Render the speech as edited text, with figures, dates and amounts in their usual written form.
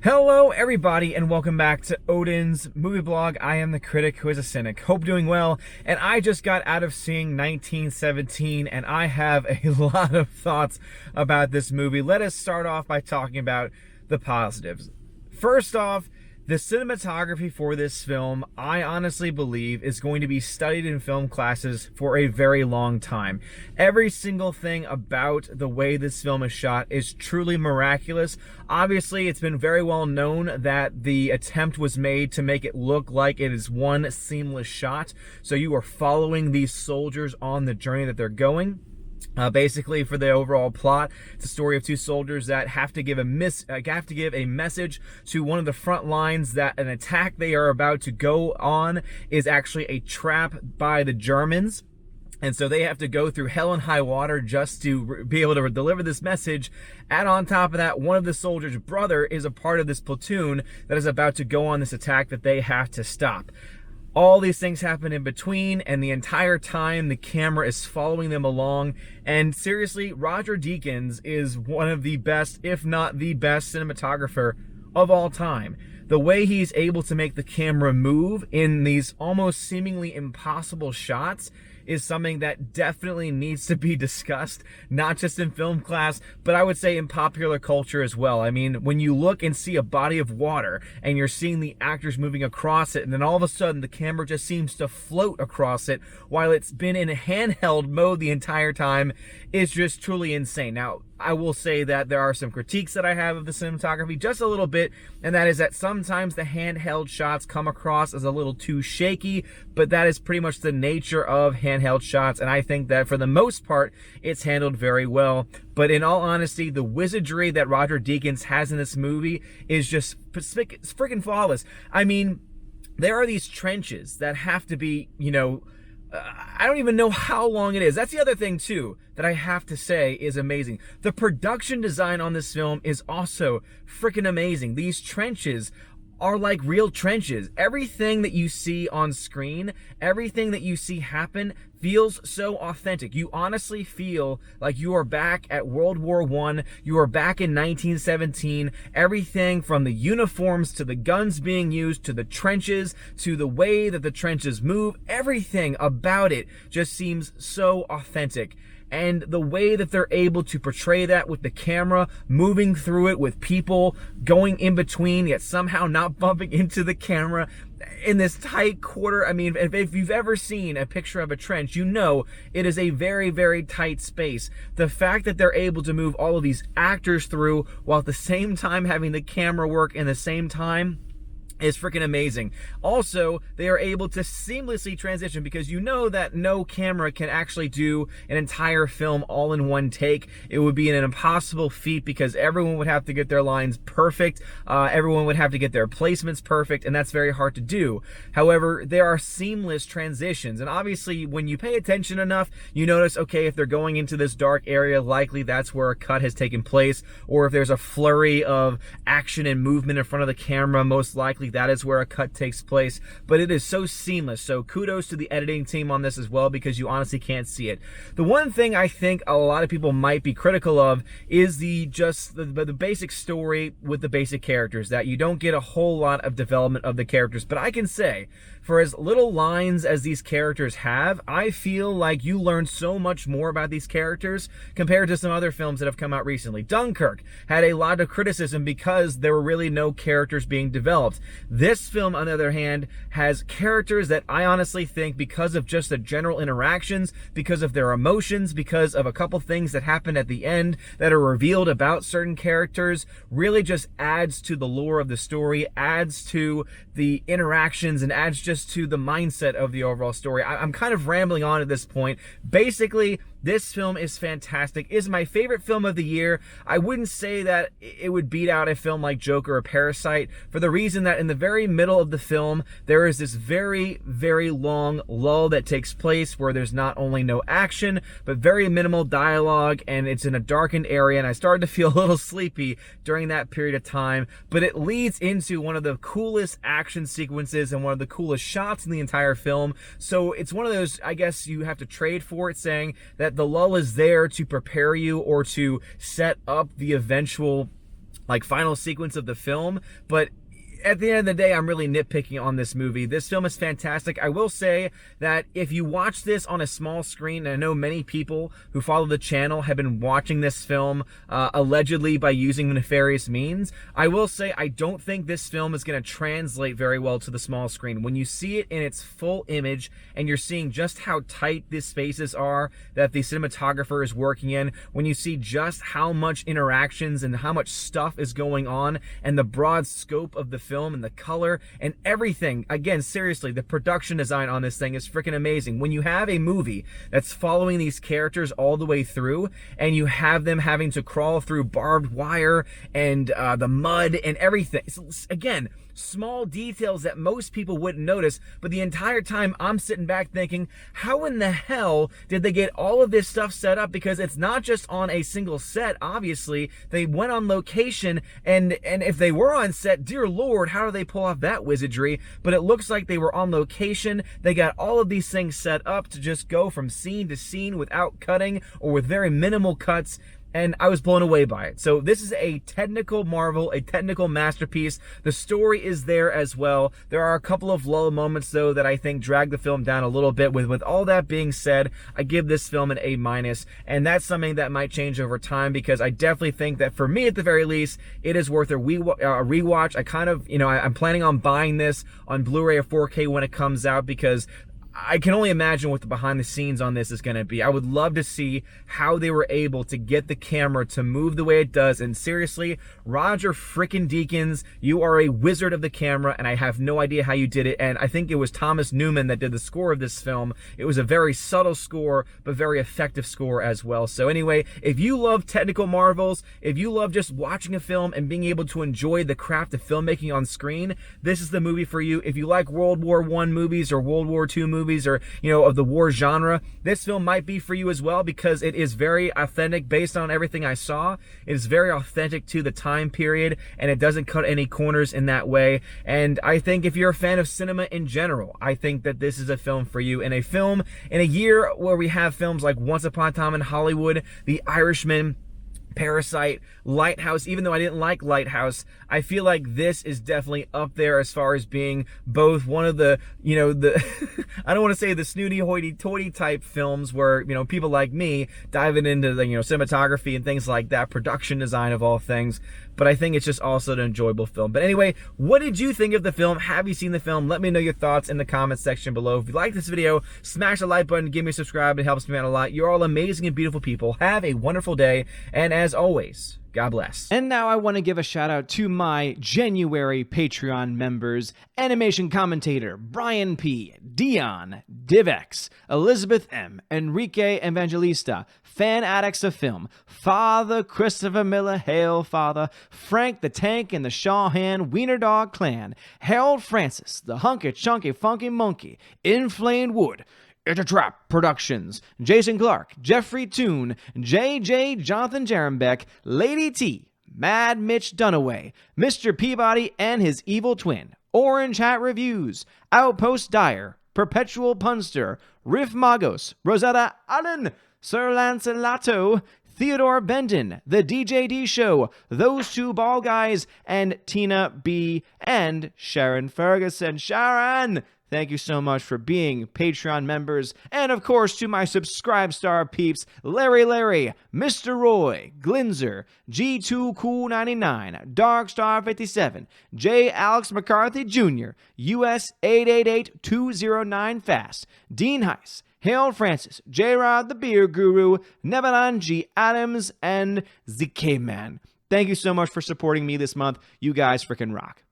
Hello everybody and welcome back to Odin's movie blog. I am the critic who is a cynic. Hope doing well. And I just got out of seeing 1917 and I have a lot of thoughts about this movie. Let us start off by talking about the positives. First off, the cinematography for this film, I honestly believe, is going to be studied in film classes for a very long time. Every single thing about the way this film is shot is truly miraculous. Obviously, it's been very well known that the attempt was made to make it look like it is one seamless shot. So you are following these soldiers on the journey that they're going. Basically, for the overall plot, it's a story of two soldiers that have to give a message to one of the front lines that an attack they are about to go on is actually a trap by the Germans. And so they have to go through hell and high water just to be able to deliver this message. And on top of that, one of the soldiers' brother is a part of this platoon that is about to go on this attack that they have to stop. All these things happen in between, and the entire time the camera is following them along. And seriously, Roger Deakins is one of the best, if not the best, cinematographer of all time. The way he's able to make the camera move in these almost seemingly impossible shots is something that definitely needs to be discussed, not just in film class, but I would say in popular culture as well. I mean, when you look and see a body of water and you're seeing the actors moving across it, and then all of a sudden the camera just seems to float across it while it's been in handheld mode the entire time, is just truly insane. Now, I will say that there are some critiques that I have of the cinematography, just a little bit, and that is that sometimes the handheld shots come across as a little too shaky, but that is pretty much the nature of handheld shots, and I think that for the most part, it's handled very well. But in all honesty, the wizardry that Roger Deakins has in this movie is just freaking flawless. I mean, there are these trenches that have to be, I don't even know how long it is. That's the other thing, too, that I have to say is amazing. The production design on this film is also freaking amazing. These trenches are like real trenches. Everything that you see on screen, everything that you see happen feels so authentic. You honestly feel like you are back at World War I. You are back in 1917. Everything from the uniforms to the guns being used to the trenches to the way that the trenches move, everything about it just seems so authentic. And the way that they're able to portray that with the camera moving through it, with people going in between yet somehow not bumping into the camera in this tight quarter. I mean, if you've ever seen a picture of a trench, you know it is a very, very tight space. The fact that they're able to move all of these actors through while at the same time having the camera work in the same time is freaking amazing. Also, they are able to seamlessly transition, because you know that no camera can actually do an entire film all in one take. It would be an impossible feat because everyone would have to get their lines perfect. Everyone would have to get their placements perfect, and that's very hard to do. However, there are seamless transitions, and obviously when you pay attention enough, you notice, okay, if they're going into this dark area, likely that's where a cut has taken place, or if there's a flurry of action and movement in front of the camera, most likely that is where a cut takes place. But it is so seamless. So kudos to the editing team on this as well, because you honestly can't see it. The one thing I think a lot of people might be critical of is the basic story with the basic characters, that you don't get a whole lot of development of the characters. But I can say, for as little lines as these characters have, I feel like you learn so much more about these characters compared to some other films that have come out recently. Dunkirk had a lot of criticism because there were really no characters being developed. This film, on the other hand, has characters that I honestly think, because of just the general interactions, because of their emotions, because of a couple things that happen at the end that are revealed about certain characters, really just adds to the lore of the story, adds to the interactions, and adds just to the mindset of the overall story. I'm kind of rambling on at this point. Basically, this film is fantastic. It is my favorite film of the year. I wouldn't say that it would beat out a film like Joker or Parasite, for the reason that in the very middle of the film, there is this very, very long lull that takes place where there's not only no action, but very minimal dialogue, and it's in a darkened area, and I started to feel a little sleepy during that period of time, but it leads into one of the coolest action sequences and one of the coolest shots in the entire film. So it's one of those, I guess you have to trade for it, saying that the lull is there to prepare you or to set up the eventual like final sequence of the film, but at the end of the day, I'm really nitpicking on this movie. This film is fantastic. I will say that if you watch this on a small screen, and I know many people who follow the channel have been watching this film allegedly by using nefarious means, I will say I don't think this film is going to translate very well to the small screen. When you see it in its full image and you're seeing just how tight these spaces are that the cinematographer is working in, when you see just how much interactions and how much stuff is going on and the broad scope of the film and the color and everything. Again, seriously, the production design on this thing is freaking amazing. When you have a movie that's following these characters all the way through and you have them having to crawl through barbed wire and the mud and everything. So, again, small details that most people wouldn't notice, but the entire time I'm sitting back thinking, how in the hell did they get all of this stuff set up? Because it's not just on a single set, obviously. They went on location, and if they were on set, dear Lord, how do they pull off that wizardry? But it looks like they were on location. They got all of these things set up to just go from scene to scene without cutting or with very minimal cuts. And I was blown away by it. So this is a technical marvel, a technical masterpiece. The story is there as well. There are a couple of low moments, though, that I think drag the film down a little bit. With all that being said, I give this film an A-, and that's something that might change over time, because I definitely think that, for me at the very least, it is worth a rewatch. I kind of, I'm planning on buying this on Blu-ray or 4K when it comes out, because I can only imagine what the behind the scenes on this is going to be. I would love to see how they were able to get the camera to move the way it does. And seriously, Roger frickin' Deakins, you are a wizard of the camera, and I have no idea how you did it. And I think it was Thomas Newman that did the score of this film. It was a very subtle score, but very effective score as well. So anyway, if you love technical marvels, if you love just watching a film and being able to enjoy the craft of filmmaking on screen, this is the movie for you. If you like World War I movies or World War II movies, or of the war genre, this film might be for you as well, because it is very authentic based on everything I saw. It is very authentic to the time period, and it doesn't cut any corners in that way. And I think if you're a fan of cinema in general, I think that this is a film for you. And a film in a year where we have films like Once Upon a Time in Hollywood, The Irishman, Parasite, Lighthouse. Even though I didn't like Lighthouse, I feel like this is definitely up there as far as being both one of the, I don't want to say the snooty hoity-toity type films where, people like me diving into the, cinematography and things like that, production design of all things. But I think it's just also an enjoyable film. But anyway, what did you think of the film? Have you seen the film? Let me know your thoughts in the comments section below. If you like this video, smash the like button, give me a subscribe. It helps me out a lot. You're all amazing and beautiful people. Have a wonderful day. And as always, God bless. And now I want to give a shout out to my January Patreon members: animation commentator Brian P, Dion, Divex, Elizabeth M, Enrique Evangelista, fan addicts of film, Father Christopher Miller, hail Father, Frank the Tank and the Shawhan Wiener Dog Clan, Harold Francis, the Hunky Chunky Funky Monkey, Inflamed Wood, It's a Trap Productions, Jason Clark, Jeffrey Toon, JJ Jonathan Jerembeck, Lady T, Mad Mitch Dunaway, Mr. Peabody and his evil twin, Orange Hat Reviews, Outpost Dyer, Perpetual Punster, Riff Magos, Rosetta Allen, Sir Lanceloto, Theodore Bendon, The DJD Show, Those Two Ball Guys, and Tina B, and Sharon Ferguson. Sharon! Thank you so much for being Patreon members. And of course, to my Subscribe Star peeps, Larry, Mr. Roy, Glinzer, G2 Cool 99, Darkstar 57, J. Alex McCarthy Jr., US 888209 Fast, Dean Heiss, Harold Francis, J-Rod the Beer Guru, Nevalan G. Adams, and ZK Man. Thank you so much for supporting me this month. You guys freaking rock.